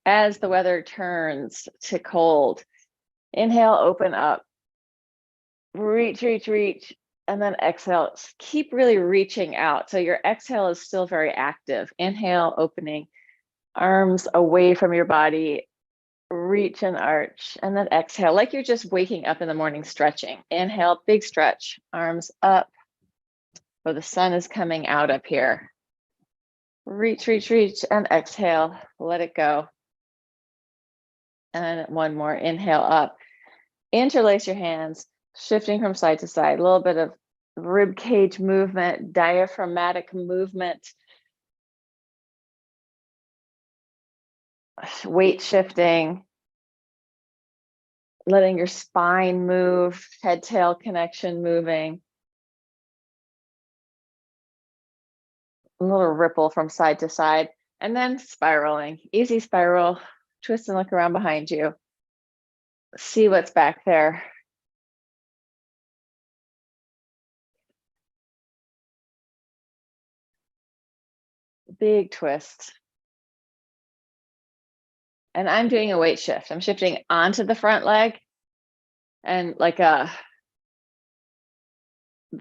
As the weather turns to cold, inhale, open up, reach, reach, reach, and then exhale. Keep really reaching out. So your exhale is still very active. Inhale, opening, arms away from your body, reach and arch, and then exhale, like you're just waking up in the morning, stretching. Inhale, big stretch, arms up, where the sun is coming out up here. Reach, reach, reach, and exhale, let it go. And one more, inhale up. Interlace your hands, shifting from side to side, a little bit of rib cage movement, diaphragmatic movement, weight shifting, letting your spine move, head-tail connection moving. A little ripple from side to side, and then spiraling. Easy spiral, twist and look around behind you. See what's back there. Big twist. And I'm doing a weight shift. I'm shifting onto the front leg and like the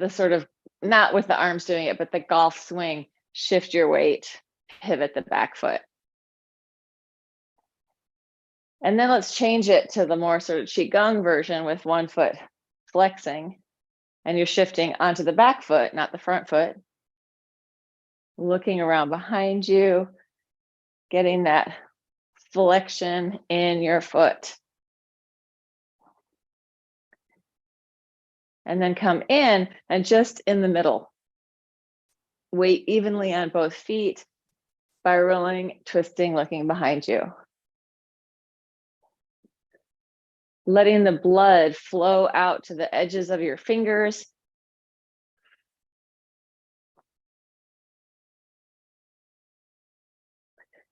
sort of, not with the arms doing it, but the golf swing, shift your weight, pivot the back foot. And then let's change it to the more sort of Qigong version with one foot flexing, and you're shifting onto the back foot, not the front foot. Looking around behind you, getting that flexion in your foot. And then come in and just in the middle. Weight evenly on both feet, spiraling, twisting, looking behind you. Letting the blood flow out to the edges of your fingers.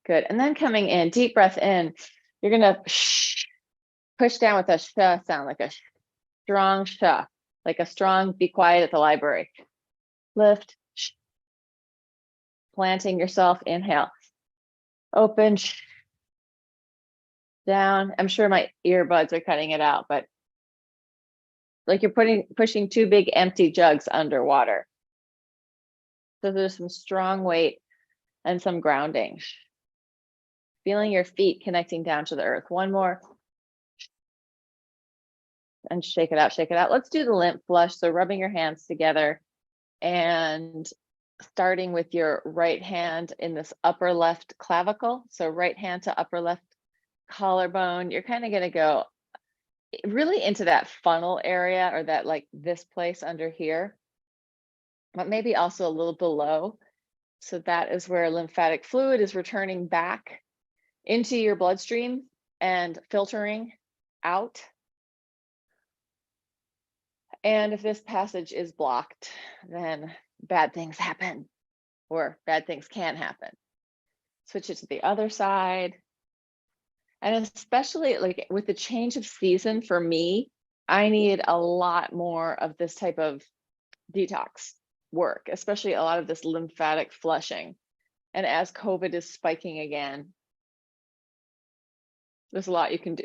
Good, and then coming in, deep breath in. You're gonna push down with a sh sound, like a strong sh, like a strong be quiet at the library. Lift, planting yourself, inhale. Open, down. I'm sure my earbuds are cutting it out, but like you're pushing two big empty jugs underwater. So there's some strong weight and some grounding. Feeling your feet connecting down to the earth. One more. And shake it out, shake it out. Let's do the lymph flush. So rubbing your hands together and starting with your right hand in this upper left clavicle. So right hand to upper left collarbone. You're kind of going to go really into that funnel area, or that like this place under here, but maybe also a little below. So that is where lymphatic fluid is returning back into your bloodstream and filtering out. And if this passage is blocked, then bad things happen, or bad things can happen. Switch it to the other side. And especially like with the change of season for me, I need a lot more of this type of detox work, especially a lot of this lymphatic flushing. And as COVID is spiking again, there's a lot you can do.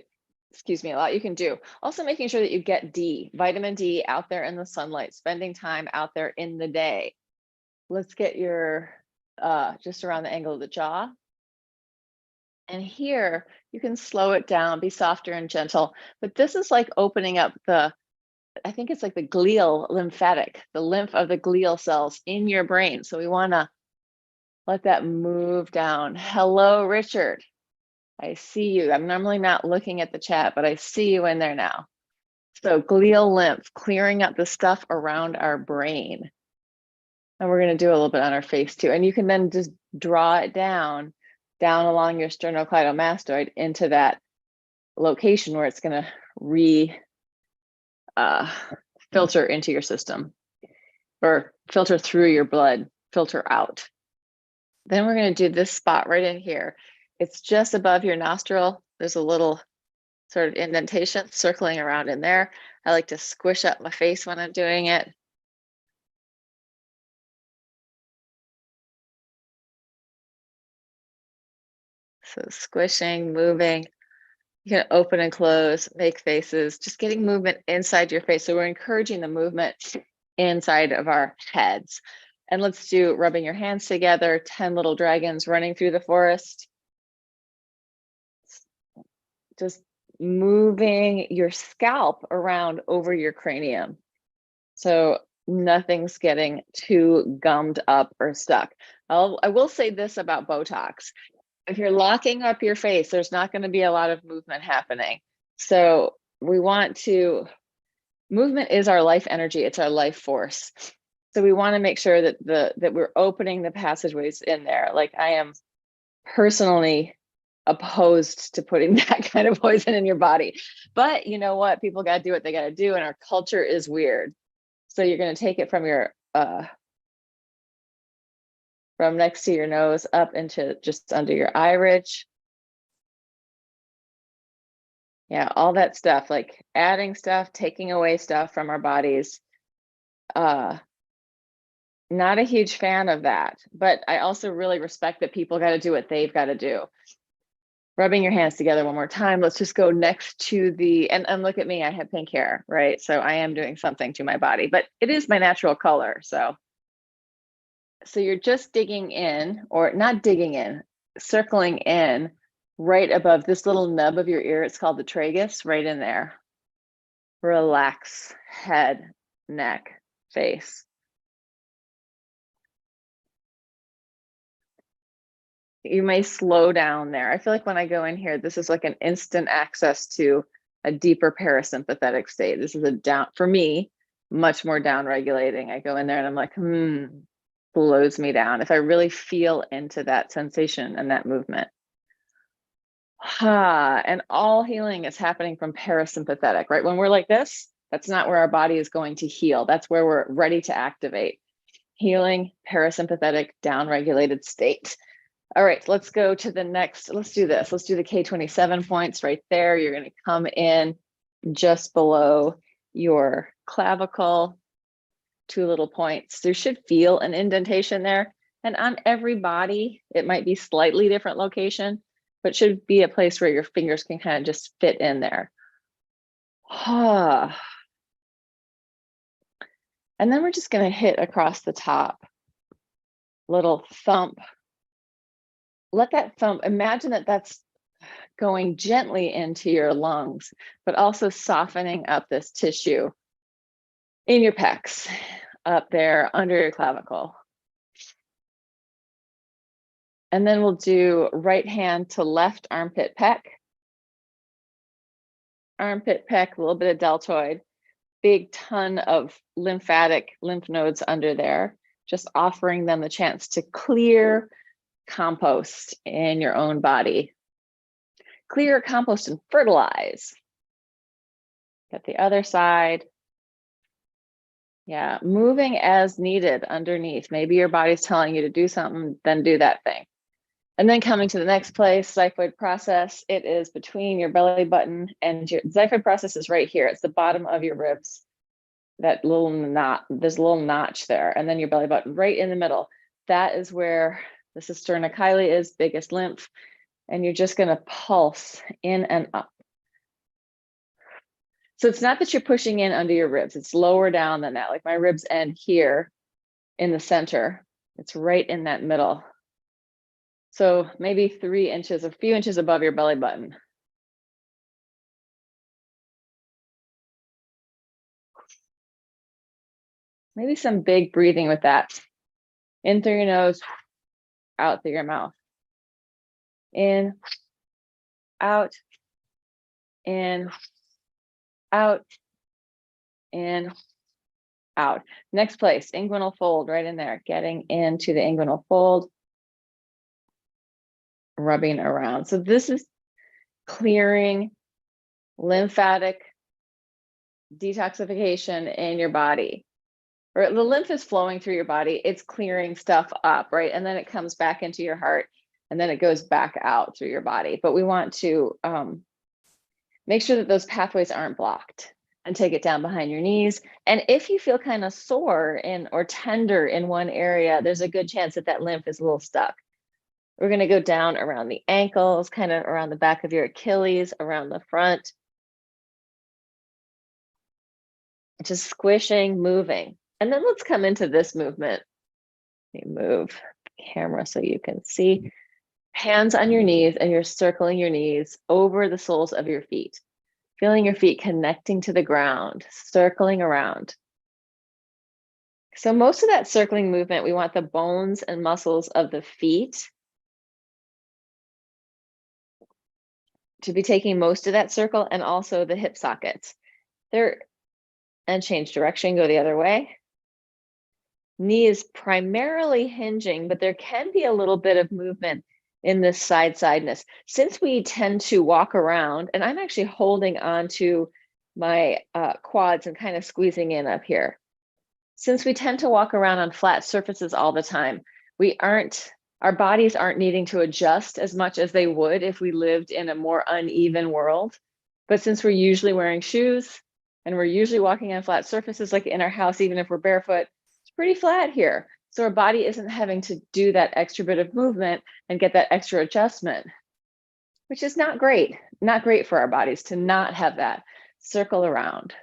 Excuse me, a lot you can do. Also making sure that you get D, vitamin D out there in the sunlight, spending time out there in the day. Let's get your, just around the angle of the jaw. And here you can slow it down, be softer and gentle, but this is like opening up the, I think it's like the glial lymphatic, the lymph of the glial cells in your brain. So we wanna let that move down. Hello, Richard. I see you. I'm normally not looking at the chat, but I see you in there now. So glial lymph, clearing up the stuff around our brain. And we're going to do a little bit on our face too. And you can then just draw it down along your sternocleidomastoid into that location where it's going to filter into your system, or filter through your blood, filter out. Then we're going to do this spot right in here. It's just above your nostril. There's a little sort of indentation circling around in there. I like to squish up my face when I'm doing it. So squishing, moving. You can open and close, make faces, just getting movement inside your face. So we're encouraging the movement inside of our heads. And let's do rubbing your hands together, 10 little dragons running through the forest. Just moving your scalp around over your cranium. So nothing's getting too gummed up or stuck. I will say this about Botox. If you're locking up your face, there's not going to be a lot of movement happening. So we want to, movement is our life energy. It's our life force. So we want to make sure that that we're opening the passageways in there. Like I am personally opposed to putting that kind of poison in your body. But you know what? People got to do what they got to do. And our culture is weird. So you're going to take it from your, from next to your nose up into just under your eye ridge. Yeah, all that stuff, like adding stuff, taking away stuff from our bodies. Not a huge fan of that, but I also really respect that people got to do what they've got to do. Rubbing your hands together one more time. Let's just go next to the, and look at me, I have pink hair, right? So I am doing something to my body, but it is my natural color. So you're just digging in, or not digging in, circling in right above this little nub of your ear. It's called the tragus, right in there. Relax, head, neck, face. You may slow down there. I feel like when I go in here, this is like an instant access to a deeper parasympathetic state. This is a down, for me, much more down regulating. I go in there and I'm like, slows me down. If I really feel into that sensation and that movement. And all healing is happening from parasympathetic, right? When we're like this, that's not where our body is going to heal. That's where we're ready to activate. Healing, parasympathetic, down-regulated state. All right, let's go to the next. Let's do this. Let's do the K27 points right there. You're going to come in just below your clavicle, 2 little points. There should feel an indentation there. And on every body, it might be slightly different location, but should be a place where your fingers can kind of just fit in there. And then we're just going to hit across the top. Little thump. Let that thump, imagine that that's going gently into your lungs, but also softening up this tissue in your pecs, up there under your clavicle. And then we'll do right hand to left armpit pec. Armpit pec, a little bit of deltoid, big ton of lymph nodes under there, just offering them the chance to clear, compost in your own body. Clear, compost, and fertilize. Get the other side. Yeah, moving as needed underneath. Maybe your body's telling you to do something, then do that thing. And then coming to the next place, xiphoid process. It is between your belly button and your xiphoid process is right here. It's the bottom of your ribs. That little knot, there's a little notch there, and then your belly button right in the middle. That is where the cisterna chyli is, biggest lymph, and you're just going to pulse in and up. So it's not that you're pushing in under your ribs, it's lower down than that. Like my ribs end here in the center. It's right in that middle. So maybe 3 inches, a few inches above your belly button. Maybe some big breathing with that. In through your nose, out through your mouth. In, out, in, out, in, out. Next place, inguinal fold right in there. Getting into the inguinal fold. Rubbing around. So this is clearing lymphatic detoxification in your body. Or the lymph is flowing through your body, it's clearing stuff up, right? And then it comes back into your heart, and then it goes back out through your body. But we want to make sure that those pathways aren't blocked, and take it down behind your knees. And if you feel kind of sore or tender in one area, there's a good chance that that lymph is a little stuck. We're going to go down around the ankles, kind of around the back of your Achilles, around the front. Just squishing, moving. And then let's come into this movement. Let me move the camera so you can see. Hands on your knees, and you're circling your knees over the soles of your feet. Feeling your feet connecting to the ground, circling around. So most of that circling movement, we want the bones and muscles of the feet to be taking most of that circle, and also the hip sockets. And change direction, go the other way. Knee is primarily hinging, but there can be a little bit of movement in this sideness. Since we tend to walk around, and I'm actually holding on to my quads and kind of squeezing in up here. Since we tend to walk around on flat surfaces all the time, our bodies aren't needing to adjust as much as they would if we lived in a more uneven world. But since we're usually wearing shoes and we're usually walking on flat surfaces, like in our house, even if we're barefoot, it's pretty flat here. So our body isn't having to do that extra bit of movement and get that extra adjustment, which is not great. Not great for our bodies to not have that circle around.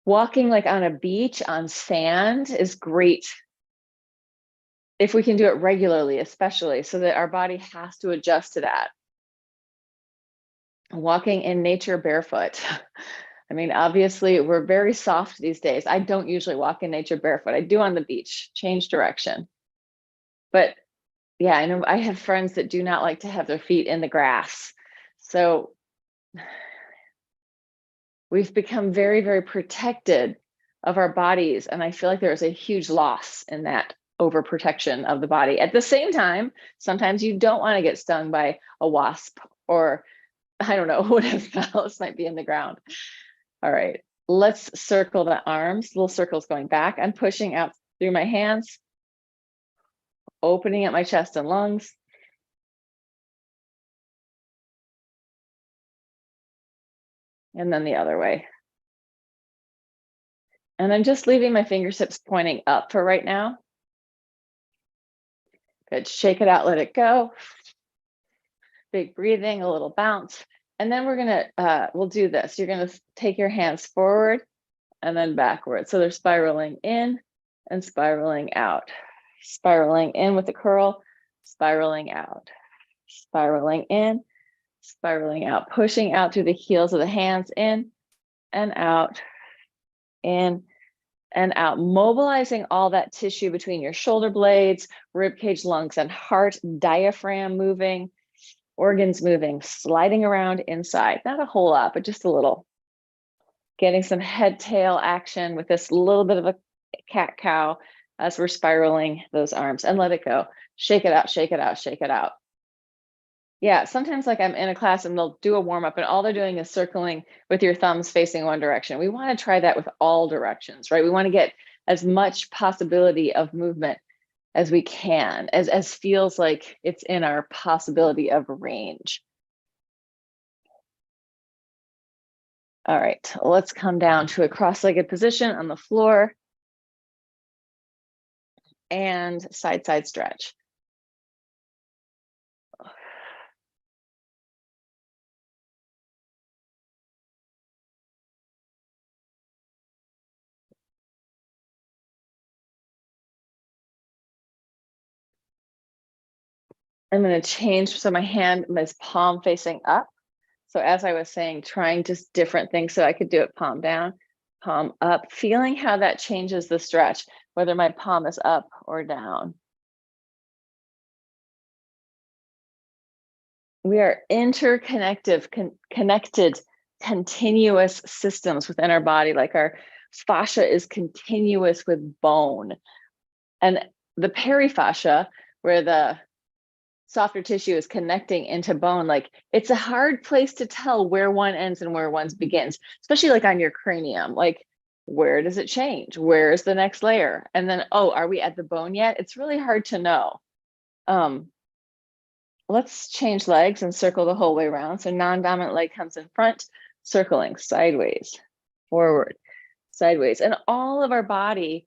Walking like on a beach on sand is great if we can do it regularly, especially, so that our body has to adjust to that. Walking in nature barefoot. I mean, obviously, we're very soft these days. I don't usually walk in nature barefoot. I do on the beach, change direction. But yeah, I know I have friends that do not like to have their feet in the grass. So we've become very, very protected of our bodies. And I feel like there's a huge loss in that overprotection of the body. At the same time, sometimes you don't want to get stung by a wasp, or I don't know, whatever else might be in the ground. All right, let's circle the arms, little circles going back. I'm pushing out through my hands, opening up my chest and lungs. And then the other way. And I'm just leaving my fingertips pointing up for right now. Good, shake it out, let it go. Big breathing, a little bounce. And then we're gonna, we'll do this. You're gonna take your hands forward and then backward. So they're spiraling in and spiraling out. Spiraling in with the curl, spiraling out. Spiraling in, spiraling out. Pushing out through the heels of the hands, in and out, in and out. Mobilizing all that tissue between your shoulder blades, rib cage, lungs, and heart, diaphragm moving, organs moving, sliding around inside. Not a whole lot, but just a little. Getting some head tail action with this little bit of a cat cow as we're spiraling those arms, and let it go. Shake it out, shake it out, shake it out. Yeah, sometimes like I'm in a class and they'll do a warm up and all they're doing is circling with your thumbs facing one direction. We want to try that with all directions, right? We want to get as much possibility of movement as we can, as feels like it's in our possibility of range. All right, let's come down to a cross-legged position on the floor and side stretch. I'm going to change, so my hand is palm facing up. So as I was saying, trying just different things so I could do it palm down, palm up, feeling how that changes the stretch, whether my palm is up or down. We are interconnected, connected, continuous systems within our body. Like our fascia is continuous with bone. And the perifascia, where the softer tissue is connecting into bone, like it's a hard place to tell where one ends and where one begins, especially like on your cranium. Like, where does it change? Where is the next layer? And then, oh, are we at the bone yet? It's really hard to know. Let's change legs and circle the whole way around. So non-dominant leg comes in front, circling sideways, forward, sideways. And all of our body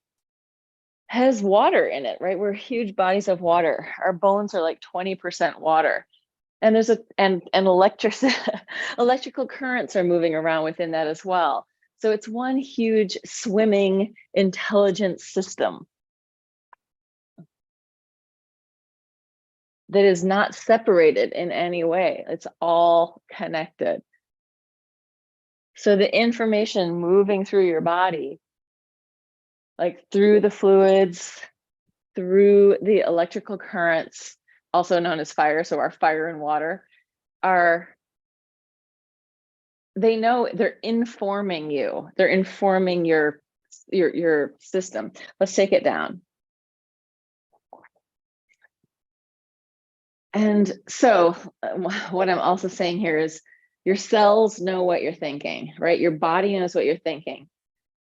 has water in it, right? We're huge bodies of water. Our bones are like 20% water. And there's electrical currents are moving around within that as well. So it's one huge swimming intelligent system that is not separated in any way. It's all connected. So the information moving through your body, like through the fluids, through the electrical currents, also known as fire, so our fire and water, they know they're informing you. They're informing your system. Let's take it down. And so what I'm also saying here is your cells know what you're thinking, right? Your body knows what you're thinking.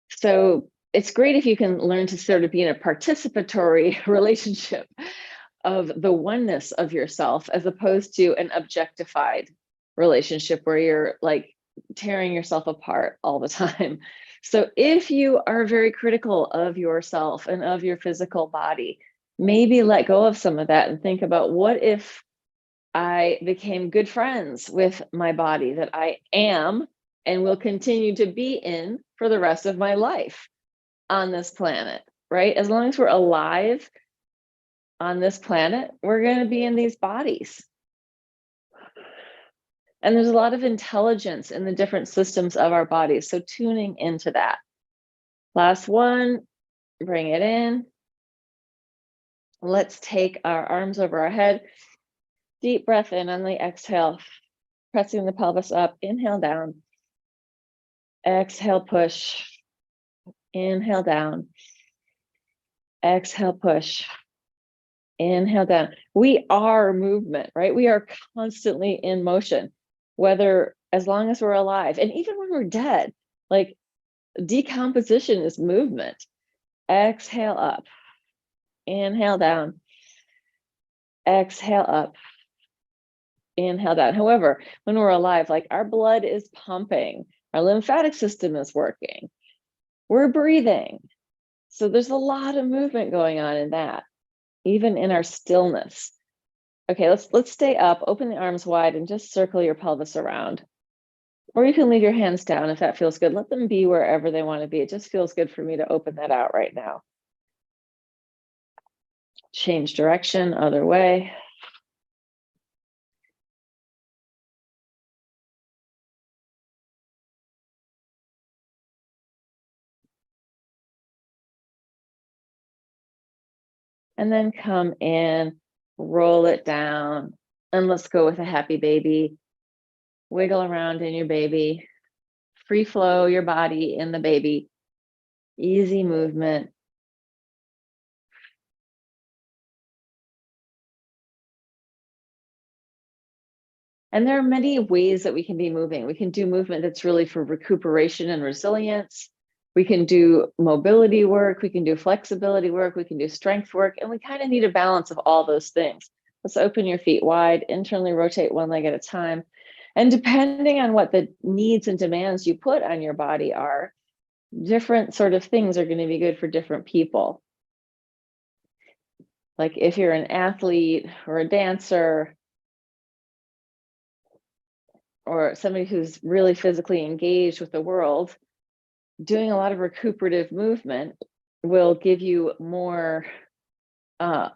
So it's great if you can learn to sort of be in a participatory relationship of the oneness of yourself, as opposed to an objectified relationship where you're like tearing yourself apart all the time. So if you are very critical of yourself and of your physical body, maybe let go of some of that and think about, what if I became good friends with my body that I am and will continue to be in for the rest of my life on this planet, right? As long as we're alive on this planet, we're going to be in these bodies. And there's a lot of intelligence in the different systems of our bodies. So tuning into that. Last one, bring it in. Let's take our arms over our head. Deep breath in on the exhale, pressing the pelvis up, inhale down. Exhale, push. Inhale down. Exhale, push. Inhale down. We are movement, right? We are constantly in motion, whether as long as we're alive, and even when we're dead, like decomposition is movement. Exhale up. Inhale down. Exhale up. Inhale down. However, when we're alive, like our blood is pumping, our lymphatic system is working, we're breathing. So there's a lot of movement going on in that, even in our stillness. Okay, let's stay up, open the arms wide and just circle your pelvis around. Or you can leave your hands down if that feels good. Let them be wherever they want to be. It just feels good for me to open that out right now. Change direction, other way. And then come in, roll it down, and let's go with a happy baby. Wiggle around in your baby. Free flow your body in the baby. Easy movement. And there are many ways that we can be moving. We can do movement that's really for recuperation and resilience. We can do mobility work. We can do flexibility work. We can do strength work. And we kind of need a balance of all those things. Let's open your feet wide, internally rotate one leg at a time. And depending on what the needs and demands you put on your body are, different sort of things are going to be good for different people. Like if you're an athlete or a dancer, or somebody who's really physically engaged with the world, doing a lot of recuperative movement will give you more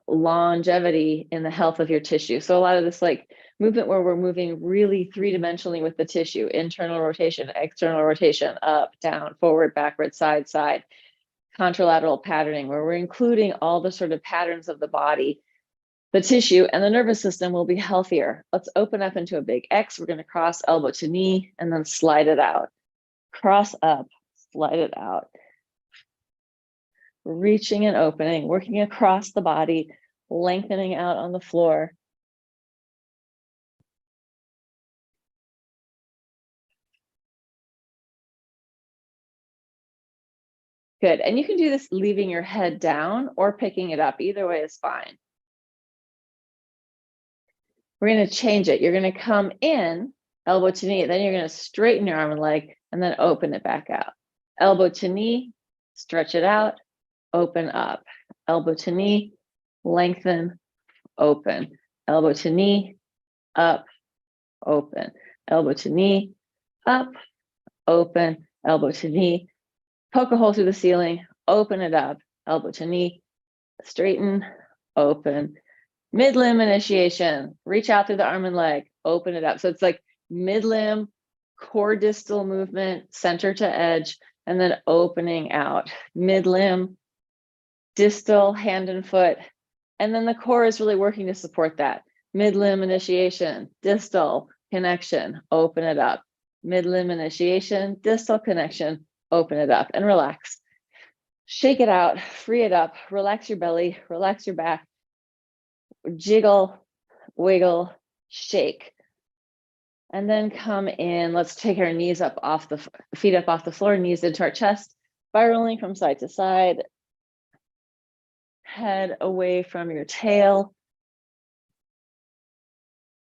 longevity in the health of your tissue. So a lot of this like movement where we're moving really three-dimensionally with the tissue, internal rotation, external rotation, up, down, forward, backward, side, side, contralateral patterning, where we're including all the sort of patterns of the body, the tissue and the nervous system will be healthier. Let's open up into a big X. We're going to cross elbow to knee and then slide it out. Cross up, slide it out. Reaching and opening, working across the body, lengthening out on the floor. Good. And you can do this leaving your head down or picking it up. Either way is fine. We're going to change it. You're going to come in, elbow to knee. Then you're going to straighten your arm and leg and then open it back out. Elbow to knee, stretch it out, open up. elbow to knee, lengthen, open, elbow to knee, up, open, elbow to knee, up, open, elbow to knee, poke a hole through the ceiling, open it up, elbow to knee, straighten, open, mid-limb initiation, reach out through the arm and leg, open it up. So it's like mid-limb, core distal movement, center to edge, and then opening out, mid-limb, distal, hand and foot. And then the core is really working to support that. Mid-limb initiation, distal connection, open it up. Mid-limb initiation, distal connection, open it up and relax. Shake it out, free it up, relax your belly, relax your back, jiggle, wiggle, shake. And then come in, let's take our knees up off the feet up off the floor, knees into our chest, spiraling from side to side, head away from your tail.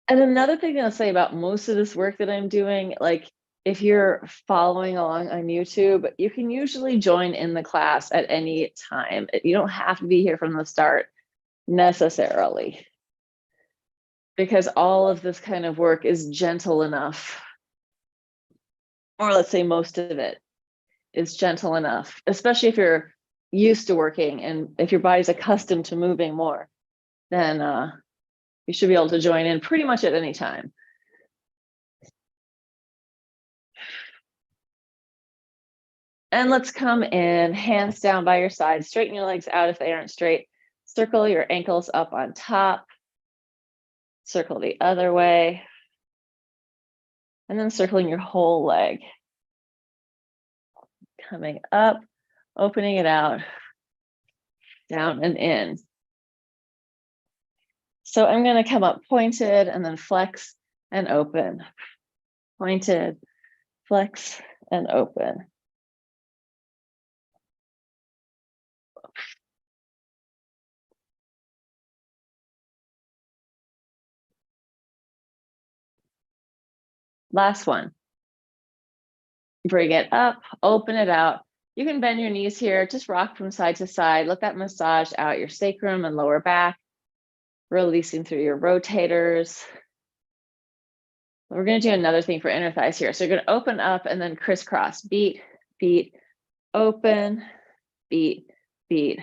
And another thing I'll say about most of this work that I'm doing, like if you're following along on YouTube, you can usually join in the class at any time. You don't have to be here from the start necessarily, because all of this kind of work is gentle enough, or let's say most of it is gentle enough, especially if you're used to working and if your body's accustomed to moving more, then you should be able to join in pretty much at any time. And let's come in, hands down by your side, straighten your legs out if they aren't straight, circle your ankles up on top, circle the other way, and then circling your whole leg. Coming up, opening it out, down and in. So I'm going to come up pointed and then flex and open. Pointed, flex and open. Last one. Bring it up, open it out. You can bend your knees here, just rock from side to side. Let that massage out your sacrum and lower back, releasing through your rotators. We're going to do another thing for inner thighs here. So you're going to open up and then crisscross, beat, beat, open, beat, beat,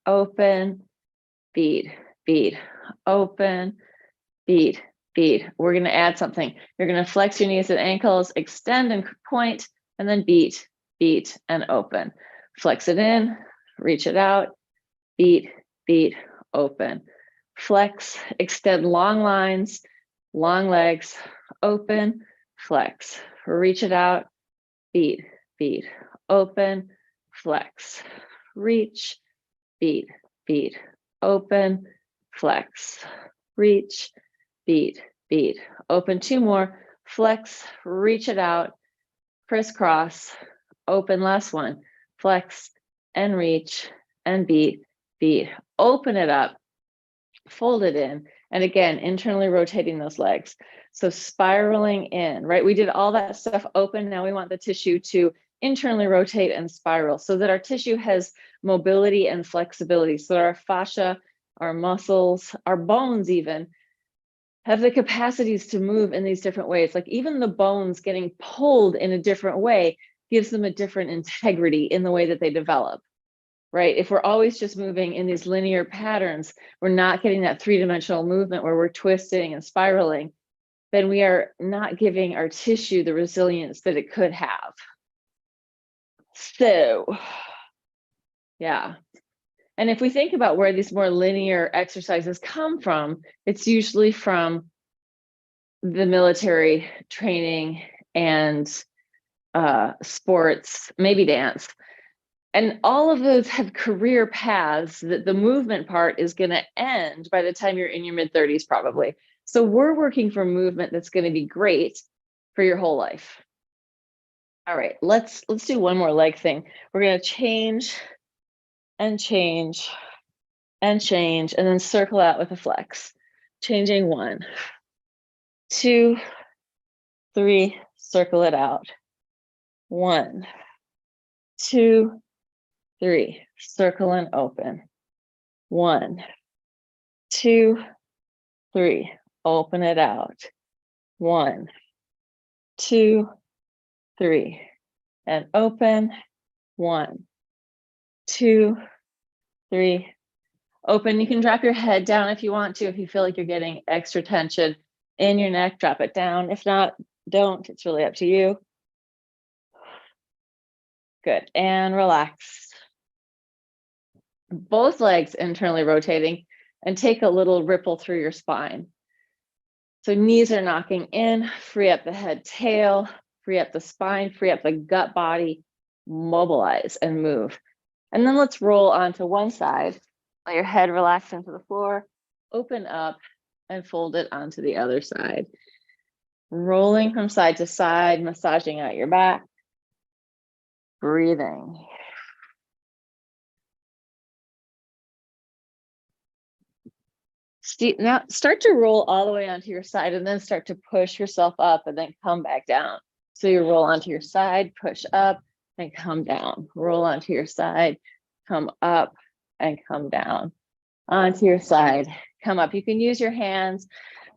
open, beat, beat, open, beat, beat. We're going to add something. You're going to flex your knees and ankles, extend and point, and then beat, beat, and open. Flex it in, reach it out, beat, beat, open. Flex, extend long lines, long legs, open, flex, reach it out, beat, beat, open, flex, reach, beat, beat, open, flex, reach, beat, beat, open. Two more, flex, reach it out, crisscross, open, last one, flex and reach and beat, beat, open it up, fold it in, and again, internally rotating those legs. So spiraling in, right? We did all that stuff open. Now we want the tissue to internally rotate and spiral so that our tissue has mobility and flexibility. So our fascia, our muscles, our bones even have the capacities to move in these different ways. Like even the bones getting pulled in a different way gives them a different integrity in the way that they develop, right? If we're always just moving in these linear patterns, we're not getting that three-dimensional movement where we're twisting and spiraling, then we are not giving our tissue the resilience that it could have. So, yeah. And if we think about where these more linear exercises come from, it's usually from the military training and sports, maybe dance. And all of those have career paths that the movement part is going to end by the time you're in your mid-30s, probably. So we're working for movement that's going to be great for your whole life. All right, let's do one more leg thing. We're going to change and change and change, and then circle out with a flex. Changing 1, 2, 3, circle it out. 1, 2, 3, circle and open. 1, 2, 3. Open it out. 1, 2, 3. And open. 1, 2, 3. Open. You can drop your head down if you want to. If you feel like you're getting extra tension in your neck, drop it down. If not, don't. It's really up to you. Good. And relax. Both legs internally rotating, and take a little ripple through your spine. So knees are knocking in, free up the head, tail, free up the spine, free up the gut body, mobilize and move. And then let's roll onto one side. Let your head relax into the floor, open up and fold it onto the other side. Rolling from side to side, massaging out your back, breathing. Now start to roll all the way onto your side and then start to push yourself up and then come back down. So you roll onto your side, push up and come down. Roll onto your side, come up and come down. Onto your side, come up. You can use your hands,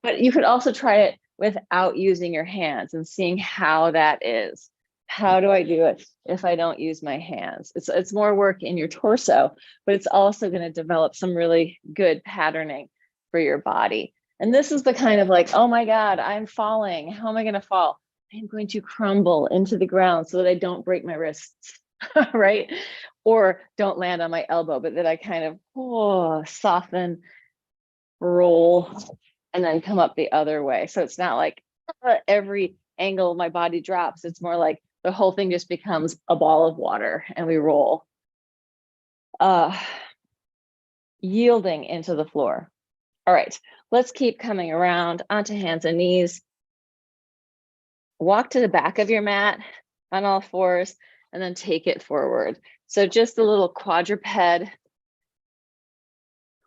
but you could also try it without using your hands and seeing how that is. How do I do it if I don't use my hands? It's more work in your torso, but it's also going to develop some really good patterning for your body. And this is the kind of like, oh my God, I'm falling. How am I going to fall? I'm going to crumble into the ground so that I don't break my wrists, right? Or don't land on my elbow, but that I kind of soften, roll, and then come up the other way. So it's not like every angle of my body drops. It's more like the whole thing just becomes a ball of water and we roll. Yielding into the floor. All right, let's keep coming around onto hands and knees. Walk to the back of your mat on all fours and then take it forward. So just a little quadruped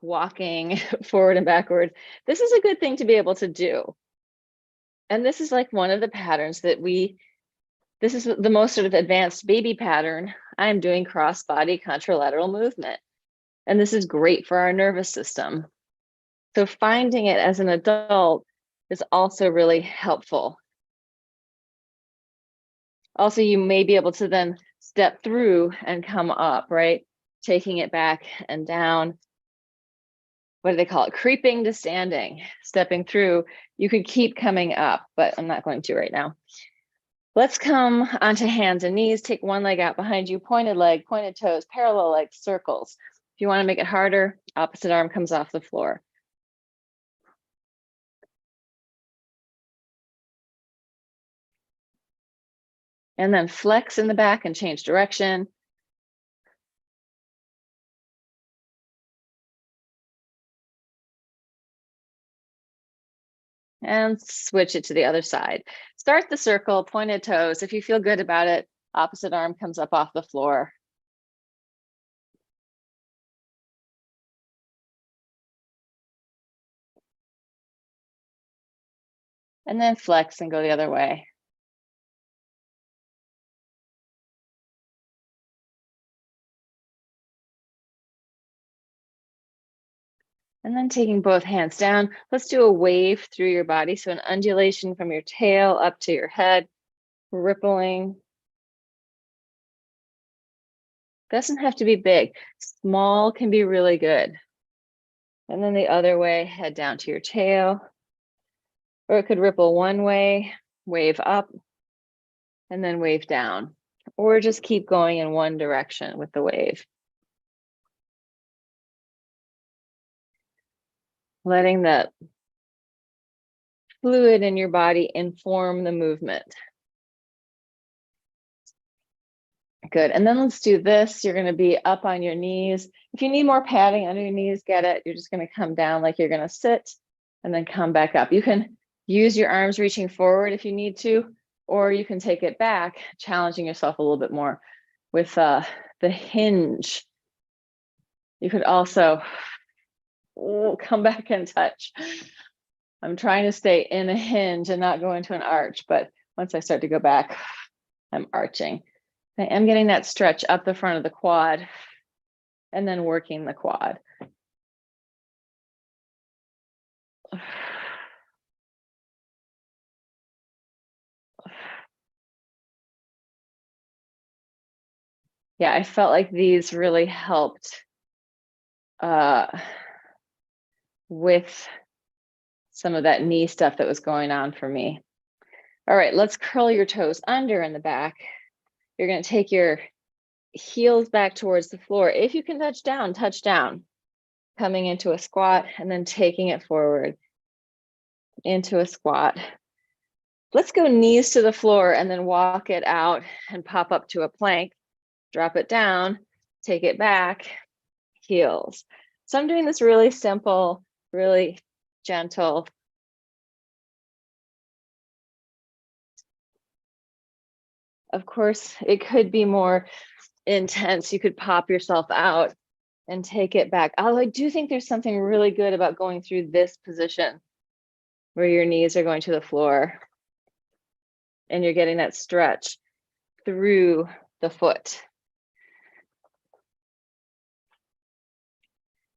walking forward and backward. This is a good thing to be able to do. And this is like one of the patterns that this is the most sort of advanced baby pattern. I'm doing cross body contralateral movement. And this is great for our nervous system. So finding it as an adult is also really helpful. Also, you may be able to then step through and come up, right? Taking it back and down. What do they call it? Creeping to standing, stepping through. You could keep coming up, but I'm not going to right now. Let's come onto hands and knees. Take one leg out behind you, pointed leg, pointed toes, parallel legs, circles. If you want to make it harder, opposite arm comes off the floor. And then flex in the back and change direction. And switch it to the other side. Start the circle, pointed toes. If you feel good about it, opposite arm comes up off the floor. And then flex and go the other way. And then taking both hands down, let's do a wave through your body. So an undulation from your tail up to your head, rippling. Doesn't have to be big. Small can be really good. And then the other way, head down to your tail. Or it could ripple one way, wave up, and then wave down. Or just keep going in one direction with the wave. Letting the fluid in your body inform the movement. Good. And then let's do this. You're going to be up on your knees. If you need more padding under your knees, get it. You're just going to come down like you're going to sit and then come back up. You can use your arms reaching forward if you need to, or you can take it back, challenging yourself a little bit more with the hinge. You could also come back and touch. I'm trying to stay in a hinge and not go into an arch, but once I start to go back, I'm arching. I am getting that stretch up the front of the quad and then working the quad. Yeah, I felt like these really helped with some of that knee stuff that was going on for me. All right, let's curl your toes under in the back. You're going to take your heels back towards the floor. If you can touch down, coming into a squat and then taking it forward into a squat. Let's go knees to the floor and then walk it out and pop up to a plank, drop it down, take it back, heels. So I'm doing this really simple, really gentle. Of course, it could be more intense. You could pop yourself out and take it back. Although I do think there's something really good about going through this position where your knees are going to the floor and you're getting that stretch through the foot.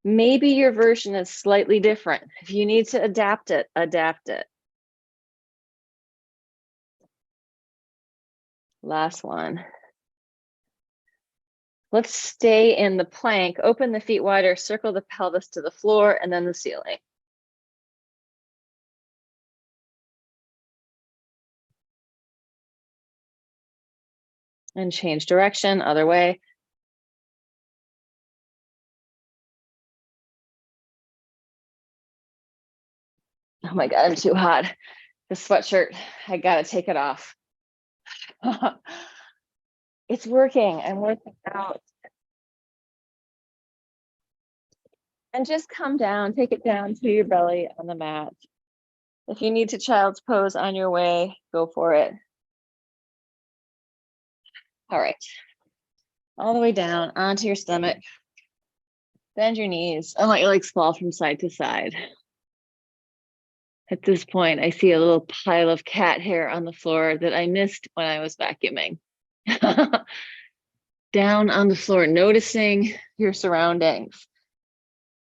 Maybe your version is slightly different. If you need to adapt it, adapt it. Last one. Let's stay in the plank, open the feet wider, circle the pelvis to the floor and then the ceiling. And change direction, other way. Oh my God, I'm too hot. The sweatshirt, I gotta take it off. It's working, I'm working out. And just come down, take it down to your belly on the mat. If you need to child's pose on your way, go for it. All right, all the way down onto your stomach. Bend your knees and let your legs fall from side to side. At this point, I see a little pile of cat hair on the floor that I missed when I was vacuuming. Down on the floor, noticing your surroundings.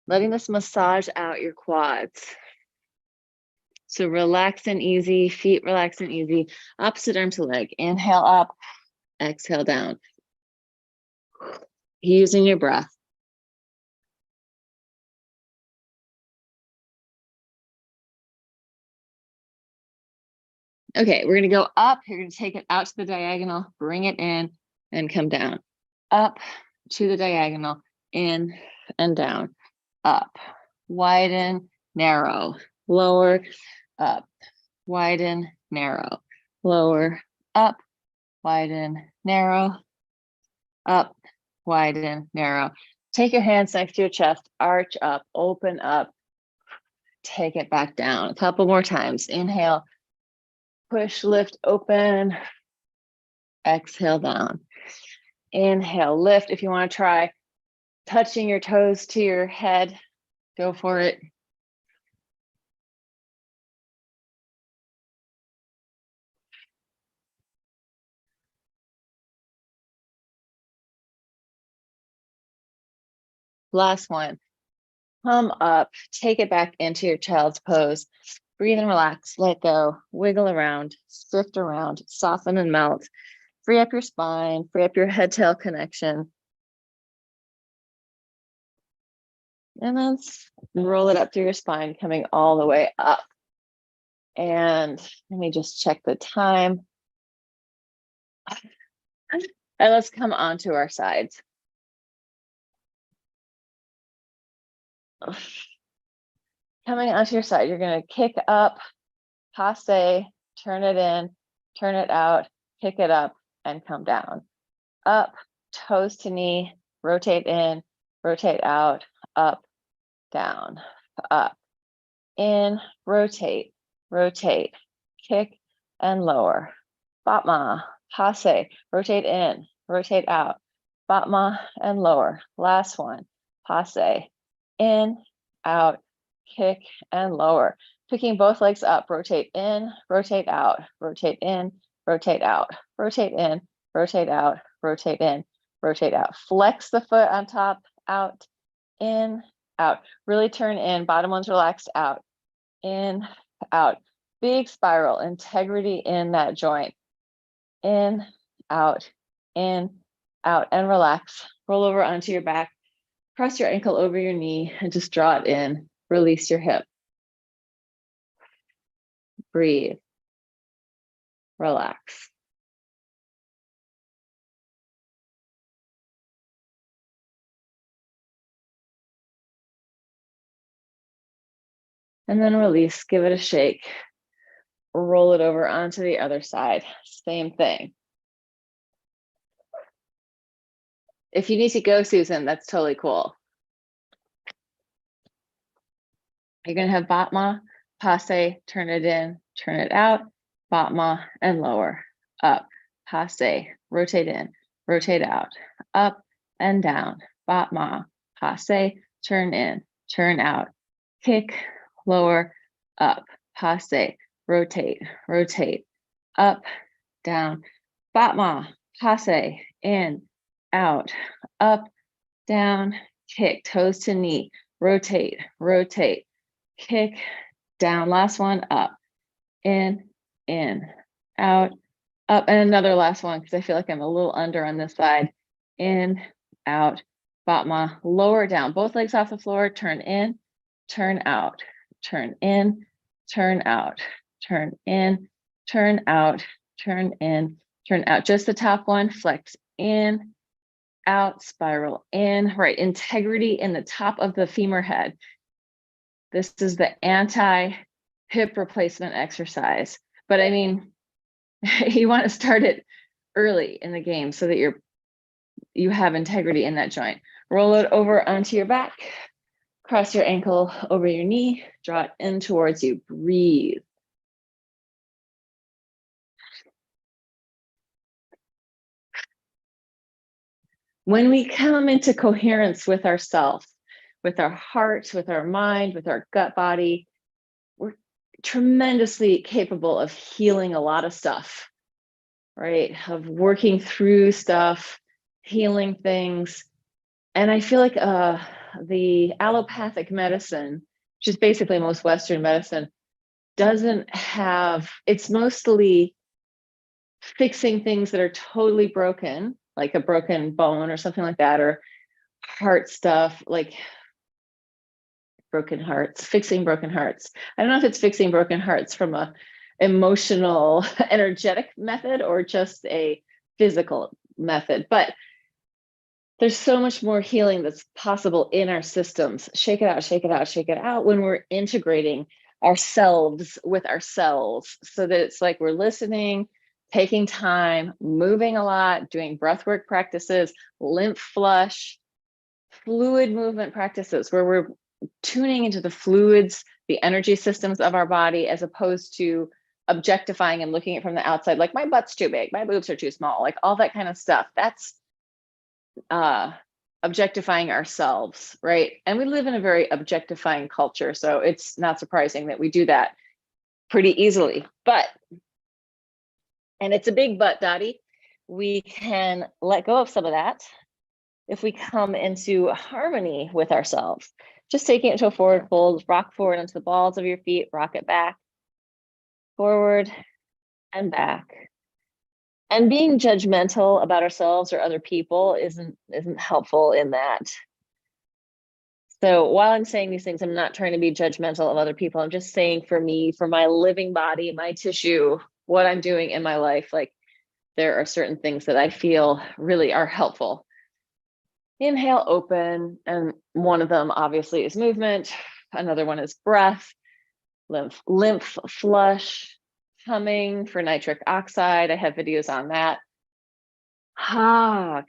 Letting this massage out your quads. So relax and easy, feet relax and easy. Opposite arm to leg. Inhale up, exhale down. Using your breath. Okay, we're gonna go up. You're gonna take it out to the diagonal, bring it in, and come down. Up to the diagonal, in and down. Up, widen, narrow, lower, up, widen, narrow, lower, up, widen, narrow, up, widen, narrow. Take your hands next to your chest, arch up, open up, take it back down. A couple more times. Inhale, push, lift, open, exhale down. Inhale, lift. If you want to try touching your toes to your head, go for it. Last one. Come up, take it back into your child's pose. Breathe and relax, let go, wiggle around, shift around, soften and melt. Free up your spine, free up your head-tail connection. And then roll it up through your spine, coming all the way up. And let me just check the time. And let's come onto our sides. Coming onto your side, you're going to kick up, passe, turn it in, turn it out, kick it up, and come down. Up, toes to knee, rotate in, rotate out, up, down, up, in, rotate, rotate, kick, and lower. Batma, passe, rotate in, rotate out, Batma, and lower. Last one, passe, in, out, kick, and lower. Picking both legs up, rotate in, rotate out, rotate in, rotate out, rotate in, rotate out, rotate in, rotate out. Flex the foot on top, out, in, out. Really turn in, bottom one's relaxed, out, in, out. Big spiral, integrity in that joint. In, out, and relax. Roll over onto your back, cross your ankle over your knee and just draw it in. Release your hip. Breathe. Relax. And then release, give it a shake. Roll it over onto the other side. Same thing. If you need to go, Susan, that's totally cool. You're going to have Batma, Passe, turn it in, turn it out, Batma, and lower, up, Passe, rotate in, rotate out, up and down, Batma, Passe, turn in, turn out, kick, lower, up, Passe, rotate, rotate, up, down, Batma, Passe, in, out, up, down, kick, toes to knee, rotate, rotate, kick, down, last one, up, in, out, up, and another last one, because I feel like I'm a little under on this side, in, out, Batma, lower down, both legs off the floor, turn in, turn out, turn in, turn out, turn in, turn out, turn in, turn out, just the top one, flex in, out, spiral in, right, integrity in the top of the femur head. This is the anti-hip replacement exercise. But I mean, you want to start it early in the game so that you have integrity in that joint. Roll it over onto your back, cross your ankle over your knee, draw it in towards you, breathe. When we come into coherence with ourselves, with our heart, with our mind, with our gut body, we're tremendously capable of healing a lot of stuff, right? Of working through stuff, healing things. And I feel like the allopathic medicine, which is basically most Western medicine, doesn't have, it's mostly fixing things that are totally broken, like a broken bone or something like that, or heart stuff, like broken hearts, fixing broken hearts. I don't know if it's fixing broken hearts from a emotional, energetic method or just a physical method, but there's so much more healing that's possible in our systems. Shake it out, shake it out, shake it out when we're integrating ourselves with ourselves, so that it's like we're listening, taking time, moving a lot, doing breathwork practices, lymph flush, fluid movement practices where we're tuning into the fluids, the energy systems of our body, as opposed to objectifying and looking at it from the outside, like my butt's too big, my boobs are too small, like all that kind of stuff. That's objectifying ourselves, right? And we live in a very objectifying culture, so it's not surprising that we do that pretty easily. But, and it's a big but, Dottie, we can let go of some of that if we come into harmony with ourselves. Just taking it to a forward fold, rock forward into the balls of your feet, rock it back, forward and back. And being judgmental about ourselves or other people isn't helpful in that. So while I'm saying these things, I'm not trying to be judgmental of other people. I'm just saying, for me, for my living body, my tissue, what I'm doing in my life, like there are certain things that I feel really are helpful. Inhale, open, and one of them obviously is movement. Another one is breath, lymph flush, humming for nitric oxide. I have videos on that.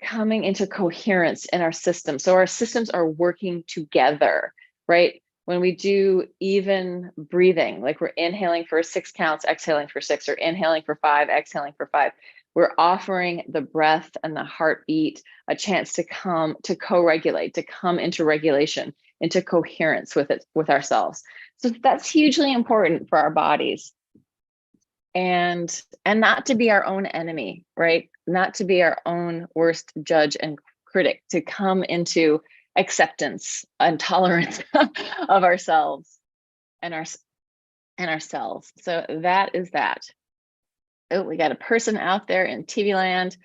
Coming into coherence in our system. So our systems are working together, right? When we do even breathing, like we're inhaling for 6 counts, exhaling for 6, or inhaling for 5, exhaling for 5, we're offering the breath and the heartbeat a chance to come to co-regulate, to come into regulation, into coherence with it, with ourselves. So that's hugely important for our bodies. And not to be our own enemy, right? Not to be our own worst judge and critic, to come into acceptance and tolerance of ourselves and and our cells. So that is that. Oh, we got a person out there in TV land.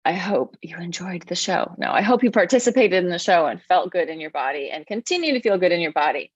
I hope you enjoyed the show. No, I hope you participated in the show and felt good in your body and continue to feel good in your body.